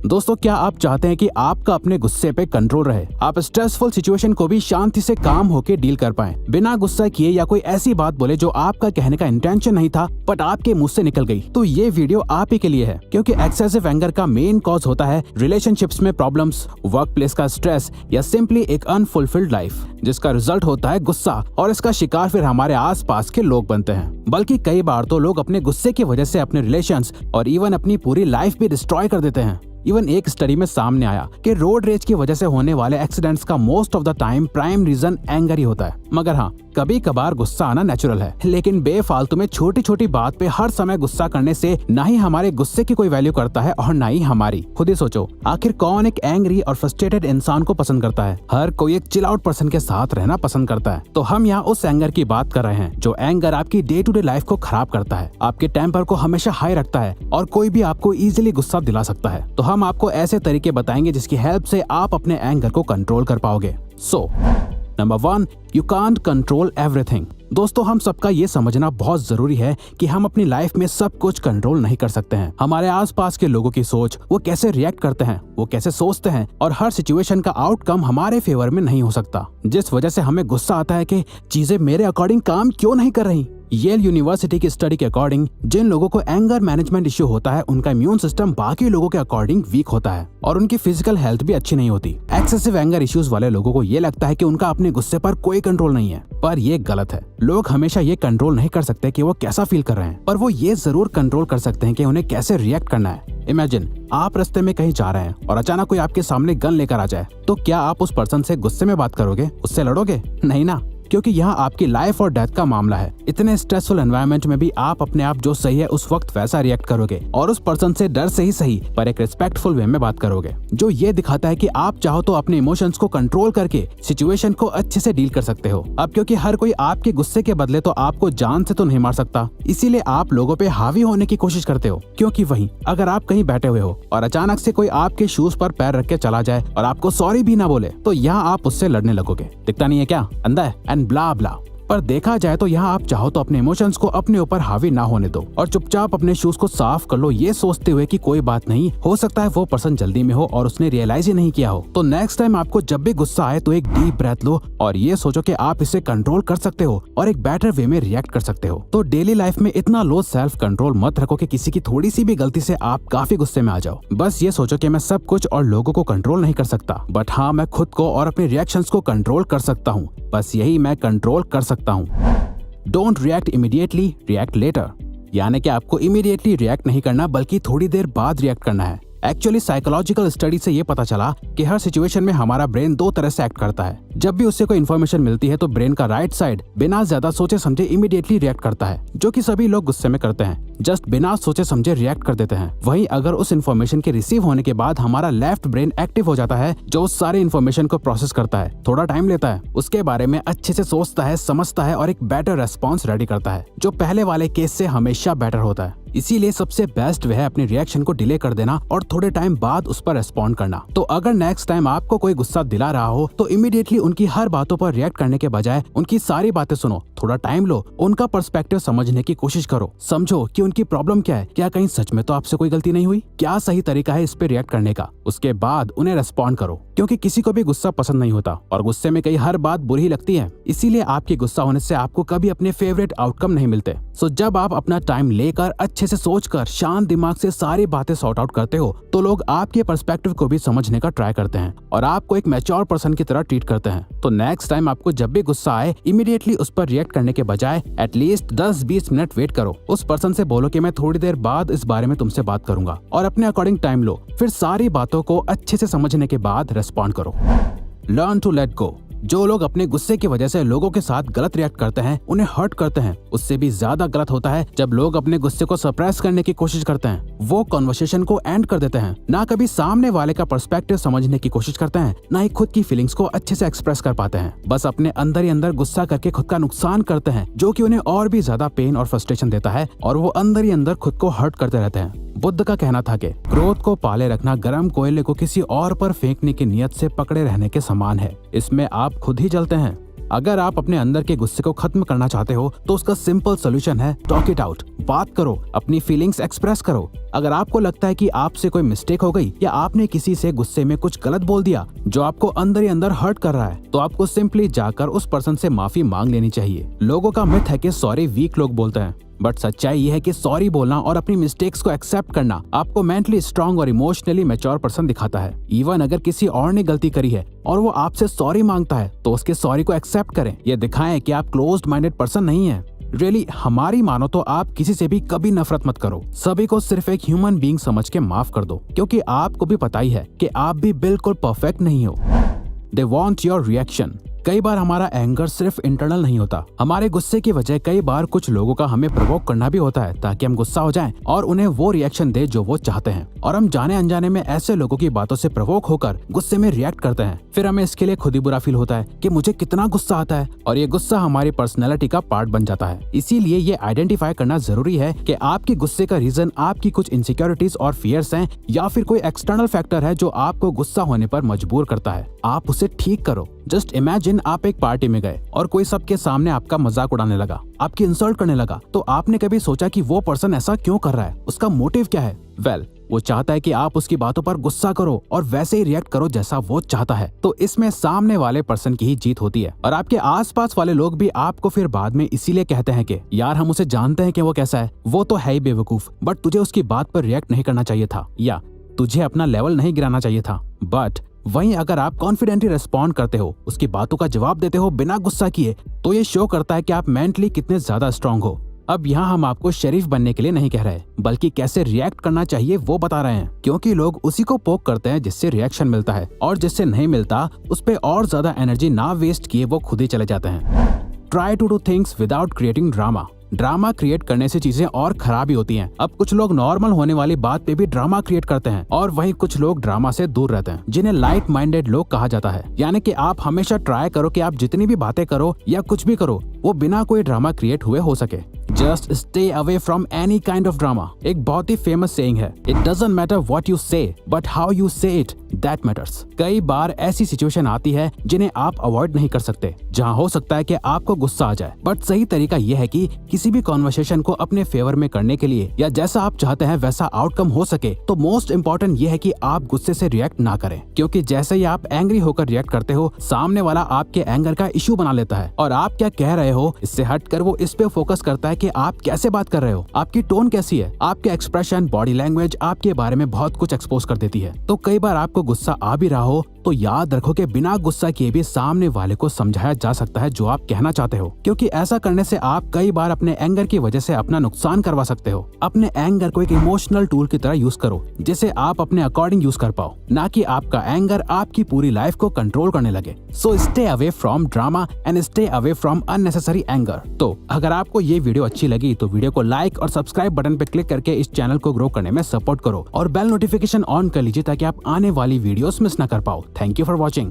दोस्तों, क्या आप चाहते हैं कि आपका अपने गुस्से पे कंट्रोल रहे, आप स्ट्रेसफुल सिचुएशन को भी शांति से काम होके डील कर पाएं, बिना गुस्सा किए या कोई ऐसी बात बोले जो आपका कहने का इंटेंशन नहीं था बट आपके मुंह से निकल गई? तो ये वीडियो आप ही के लिए है, क्योंकि एक्सेसिव एंगर का मेन कॉज होता है रिलेशनशिप्स में प्रॉब्लम्स, वर्क प्लेस का स्ट्रेस या सिंपली एक अनफुलफिल्ड लाइफ, जिसका रिजल्ट होता है गुस्सा। और इसका शिकार फिर हमारे आसपास के लोग बनते हैं। बल्कि कई बार तो लोग अपने गुस्से की वजह से अपने रिलेशंस और इवन अपनी पूरी लाइफ भी डिस्ट्रॉय कर देते हैं। इवन एक स्टडी में सामने आया कि रोड रेज की वजह से होने वाले एक्सीडेंट्स का most of the time prime reason anger ही होता है। मगर हाँ, कभी कभार गुस्सा आना नेचुरल है, लेकिन बेफालतू में छोटी छोटी बात पे हर समय गुस्सा करने से ना ही हमारे गुस्से की कोई वैल्यू करता है और ना ही हमारी। खुद ही सोचो, आखिर कौन एक एंग्री और फ्रस्ट्रेटेड इंसान को पसंद करता है? हर कोई एक चिल आउट पर्सन के साथ रहना पसंद करता है। तो हम यहाँ उस एंगर की बात कर रहे हैं जो एंगर आपकी डे टू डे लाइफ को खराब करता है, आपके टेम्पर को हमेशा हाई रखता है और कोई भी आपको इजीली गुस्सा दिला सकता है। तो हम आपको ऐसे तरीके बताएंगे जिसकी हेल्प से आप अपने एंगर को कंट्रोल कर पाओगे। Number 1, you can't control everything. दोस्तों, हम सबका ये समझना बहुत जरूरी है कि हम अपनी लाइफ में सब कुछ कंट्रोल नहीं कर सकते हैं। हमारे आसपास के लोगों की सोच, वो कैसे रिएक्ट करते हैं, वो कैसे सोचते हैं, और हर सिचुएशन का आउटकम हमारे फेवर में नहीं हो सकता। जिस वजह से हमें गुस्सा आता है कि चीजें मेरे अकॉर्डिंग काम क्यों नहीं कर रही। येल यूनिवर्सिटी की स्टडी के अकॉर्डिंग जिन लोगों को एंगर मैनेजमेंट इश्यू होता है, उनका इम्यून सिस्टम बाकी लोगों के अकॉर्डिंग वीक होता है और उनकी फिजिकल हेल्थ भी अच्छी नहीं होती। एक्सेसिव एंगर इश्यूज वाले लोगों को ये लगता है कि उनका अपने गुस्से पर कोई कंट्रोल नहीं है, पर ये गलत है। लोग हमेशा ये कंट्रोल नहीं कर सकते कि वो कैसा फील कर रहे हैं, पर वो ये जरूर कंट्रोल कर सकते हैं कि उन्हें कैसे रिएक्ट करना है। इमेजिन, आप रास्ते में कहीं जा रहे हैं और अचानक कोई आपके सामने गन लेकर आ जाए, तो क्या आप उस पर्सन से गुस्से में बात करोगे, उससे लड़ोगे? नहीं ना, क्योंकि यहाँ आपकी लाइफ और डेथ का मामला है। इतने स्ट्रेसफुल एनवायरनमेंट में भी आप अपने आप जो सही है उस वक्त वैसा रिएक्ट करोगे और उस पर्सन से डर से ही सही पर एक रिस्पेक्टफुल वे में बात करोगे, जो ये दिखाता है कि आप चाहो तो अपने इमोशंस को कंट्रोल करके सिचुएशन को अच्छे से डील कर सकते हो। अब क्योंकि हर कोई आपके गुस्से के बदले तो आपको जान से तो नहीं मार सकता, इसीलिए आप लोगों पे हावी होने की कोशिश करते हो। क्योंकि वहीं अगर आप कहीं बैठे हुए हो और अचानक से कोई आपके शूज पर पैर रख के चला जाए और आपको सॉरी भी ना बोले, तो यहाँ आप उससे लड़ने लगोगे। दिखता नहीं है क्या, अंधा है एंड ब्ला ब्ला। पर देखा जाए तो यहाँ आप चाहो तो अपने इमोशंस को अपने ऊपर हावी ना होने दो और चुपचाप अपने शूज को साफ कर लो, ये सोचते हुए कि कोई बात नहीं, हो सकता है वो पर्सन जल्दी में हो और उसने रियलाइज ही नहीं किया हो। तो नेक्स्ट टाइम आपको जब भी गुस्सा आए तो एक डीप ब्रेथ लो और ये सोचो कि आप इसे कंट्रोल कर सकते हो और एक बेटर वे में रिएक्ट कर सकते हो। तो डेली लाइफ में इतना लो सेल्फ कंट्रोल मत रखो कि किसी की थोड़ी सी भी गलती से आप काफी गुस्से में आ जाओ। बस ये सोचो कि मैं सब कुछ और लोगों को कंट्रोल नहीं कर सकता, बट हाँ, मैं खुद को और अपने रिएक्शंस को कंट्रोल कर सकता हूँ। बस यही मैं कंट्रोल कर सकता हूँ। Don't react immediately, react later. यानी कि आपको इमीडिएटली रिएक्ट नहीं करना बल्कि थोड़ी देर बाद रिएक्ट करना है। एक्चुअली साइकोलॉजिकल स्टडी से ये पता चला कि हर सिचुएशन में हमारा ब्रेन दो तरह से एक्ट करता है। जब भी उससे कोई इन्फॉर्मेशन मिलती है तो ब्रेन का राइट साइड बिना ज्यादा सोचे समझे इमीडिएटली रिएक्ट करता है, जो कि सभी लोग गुस्से में करते हैं, जस्ट बिना सोचे समझे रिएक्ट कर देते हैं। वहीं अगर उस इन्फॉर्मेशन के रिसीव होने के बाद हमारा लेफ्ट ब्रेन एक्टिव हो जाता है, जो उस सारे इन्फॉर्मेशन को प्रोसेस करता है, थोड़ा टाइम लेता है, उसके बारे में अच्छे से सोचता है, समझता है और एक बेटर रेस्पॉन्स रेडी करता है, जो पहले वाले केस से हमेशा बेटर होता है। इसीलिए सबसे बेस्ट वह है अपने रिएक्शन को डिले कर देना और थोड़े टाइम बाद उस पर रेस्पॉन्ड करना। तो अगर नेक्स्ट टाइम आपको कोई गुस्सा दिला रहा हो तो इमीडिएटली उनकी हर बातों पर रिएक्ट करने के बजाय उनकी सारी बातें सुनो, थोड़ा टाइम लो, उनका पर्सपेक्टिव समझने की कोशिश करो, समझो कि उनकी प्रॉब्लम क्या है, क्या कहीं सच में तो आपसे कोई गलती नहीं हुई, क्या सही तरीका है इस पे रिएक्ट करने का। उसके बाद उन्हें रेस्पॉन्ड करो, क्योंकि किसी को भी गुस्सा पसंद नहीं होता और गुस्से में कई हर बात बुरी लगती है। इसीलिए आपके गुस्सा होने से आपको कभी अपने फेवरेट आउटकम नहीं मिलते। सो जब आप अपना टाइम लेकर अच्छे से सोचकर शांत दिमाग से सारी बातें सॉर्ट आउट करते हो तो लोग आपके पर्सपेक्टिव को भी समझने का ट्राई करते हैं और आपको एक मैच्योर पर्सन की तरह ट्रीट करते हैं। तो नेक्स्ट टाइम आपको जब भी गुस्सा आए इमीडिएटली उस पर रिएक्ट करने के बजाय एटलीस्ट 10-20 मिनट वेट करो। उस पर्सन से बोलो कि मैं थोड़ी देर बाद इस बारे में तुमसे बात करूंगा और अपने अकॉर्डिंग टाइम लो, फिर सारी बातों को अच्छे से समझने के बाद रेस्पॉन्ड करो। Learn to let go. जो लोग अपने गुस्से की वजह से लोगों के साथ गलत रिएक्ट करते हैं, उन्हें हर्ट करते हैं, उससे भी ज्यादा गलत होता है जब लोग अपने गुस्से को सप्रेस करने की कोशिश करते हैं। वो कॉन्वर्सेशन को एंड कर देते हैं, ना कभी सामने वाले का पर्सपेक्टिव समझने की कोशिश करते हैं, ना ही खुद की फीलिंग्स को अच्छे से एक्सप्रेस कर पाते हैं। बस अपने अंदर ही अंदर गुस्सा करके खुद का नुकसान करते हैं, जो कि उन्हें और भी ज्यादा पेन और फ्रस्ट्रेशन देता है और वो अंदर ही अंदर खुद को हर्ट करते रहते हैं। बुद्ध का कहना था कि क्रोध को पाले रखना गर्म कोयले को किसी और पर फेंकने की नियत से पकड़े रहने के समान है। इसमें आप खुद ही जलते हैं। अगर आप अपने अंदर के गुस्से को खत्म करना चाहते हो तो उसका सिंपल सोल्यूशन है टॉक इट आउट। बात करो, अपनी फीलिंग्स एक्सप्रेस करो। अगर आपको लगता है कि आपसे कोई मिस्टेक हो गई या आपने किसी से गुस्से में कुछ गलत बोल दिया जो आपको अंदर ही अंदर हर्ट कर रहा है, तो आपको सिंपली जाकर उस पर्सन से माफी मांग लेनी चाहिए। लोगों का मिथ है कि सॉरी वीक लोग बोलते हैं, बट सच्चाई ये है कि सॉरी बोलना और अपनी मिस्टेक्स को एक्सेप्ट करना आपको मेंटली स्ट्रांग और इमोशनली मैच्योर पर्सन दिखाता है। इवन अगर किसी और ने गलती करी है और वो आपसे सॉरी मांगता है तो उसके सॉरी को एक्सेप्ट करें। ये दिखाएं कि आप क्लोज्ड माइंडेड पर्सन नहीं है। रियली हमारी मानो तो आप किसी से भी कभी नफरत मत करो। सभी को सिर्फ एक ह्यूमन बीइंग समझ के माफ कर दो, क्योंकि आपको भी पता ही है कि आप भी बिल्कुल परफेक्ट नहीं हो। They want your reaction। कई बार हमारा एंगर सिर्फ इंटरनल नहीं होता। हमारे गुस्से की वजह कई बार कुछ लोगों का हमें प्रोवोक करना भी होता है ताकि हम गुस्सा हो जाएं और उन्हें वो रिएक्शन दे जो वो चाहते हैं। और हम जाने अनजाने में ऐसे लोगों की बातों से प्रोवोक होकर गुस्से में रिएक्ट करते हैं। फिर हमें इसके लिए खुद ही बुरा फील होता है कि मुझे कितना गुस्सा आता है, और ये गुस्सा हमारी पर्सनैलिटी का पार्ट बन जाता है। इसीलिए ये आइडेंटिफाई करना जरूरी है कि आपकी गुस्से का रीजन आपकी कुछ इनसिक्योरिटीज और फियर्स हैं या फिर कोई एक्सटर्नल फैक्टर है जो आपको गुस्सा होने पर मजबूर करता है। आप उसे ठीक करो। जस्ट इमेजिन आप एक पार्टी में गए और कोई सबके सामने आपका मजाक उड़ाने लगा, आपकी इंसल्ट करने लगा, तो आपने कभी सोचा कि वो पर्सन ऐसा क्यों कर रहा है, उसका मोटिव क्या है? वेल, वो चाहता है कि आप उसकी बातों पर गुस्सा करो और वैसे ही रिएक्ट करो जैसा वो चाहता है। तो इसमें सामने वाले पर्सन की ही जीत होती है, और आपके आसपास वाले लोग भी आपको फिर बाद में इसीलिए कहते हैं कि यार हम उसे जानते हैं कि वो कैसा है, वो तो है ही बेवकूफ, बट तुझे उसकी बात पर रिएक्ट नहीं करना चाहिए था, या तुझे अपना लेवल नहीं गिराना चाहिए था। बट वहीं अगर आप कॉन्फिडेंटली रेस्पॉन्ड करते हो, उसकी बातों का जवाब देते हो बिना गुस्सा किए, तो ये शो करता है कि आप मेंटली कितने ज्यादा स्ट्रांग हो। अब यहाँ हम आपको शरीफ बनने के लिए नहीं कह रहे, बल्कि कैसे रिएक्ट करना चाहिए वो बता रहे हैं, क्योंकि लोग उसी को पोक करते हैं जिससे रिएक्शन मिलता है, और जिससे नहीं मिलता उस पे और ज्यादा एनर्जी ना वेस्ट किए वो खुद ही चले जाते हैं। Try to do things without creating drama. Drama create करने से चीजें और खराब ही होती हैं। अब कुछ लोग नॉर्मल होने वाली बात पे भी ड्रामा क्रिएट करते हैं, और वहीं कुछ लोग ड्रामा से दूर रहते हैं, जिन्हें लाइट माइंडेड लोग कहा जाता है। यानी कि आप हमेशा ट्राई करो कि आप जितनी भी बातें करो या कुछ भी करो, वो बिना कोई ड्रामा क्रिएट हुए हो सके। Just stay away from any kind of drama. एक बहुत ही फेमस सेइंग है, it doesn't matter what you से बट हाउ यू से इट दैट मैटर्स। कई बार ऐसी सिचुएशन आती है जिन्हें आप अवॉइड नहीं कर सकते, जहां हो सकता है कि आपको गुस्सा आ जाए, बट सही तरीका यह है कि किसी भी कॉन्वर्सेशन को अपने फेवर में करने के लिए या जैसा आप चाहते हैं वैसा आउटकम हो सके, तो मोस्ट इम्पोर्टेंट ये है कि आप गुस्से से रिएक्ट ना करें, क्योंकि जैसे ही आप एंग्री होकर रिएक्ट करते हो, सामने वाला आपके एंगर का इशू बना लेता है, और आप क्या कह रहे हो इससे हटकर वो इस पे फोकस करता है कि आप कैसे बात कर रहे हो, आपकी टोन कैसी है, आपके एक्सप्रेशन, बॉडी लैंग्वेज आपके बारे में बहुत कुछ एक्सपोज कर देती है। तो कई बार आपको गुस्सा आ भी रहा हो तो याद रखो कि बिना गुस्सा किए भी सामने वाले को समझाया जा सकता है जो आप कहना चाहते हो, क्योंकि ऐसा करने से आप कई बार अपने एंगर की वजह से अपना नुकसान करवा सकते हो। अपने एंगर को एक इमोशनल टूल की तरह यूज करो, जिसे आप अपने अकॉर्डिंग यूज कर पाओ, ना कि आपका एंगर आपकी पूरी लाइफ को कंट्रोल करने लगे। So stay away from drama and stay away from unnecessary anger. तो अगर आपको ये वीडियो अच्छी लगी तो वीडियो को लाइक और सब्सक्राइब बटन पे क्लिक करके इस चैनल को ग्रो करने में सपोर्ट करो, और बेल नोटिफिकेशन ऑन कर लीजिए ताकि आप आने वाली वीडियोस मिस ना कर पाओ। Thank you for watching.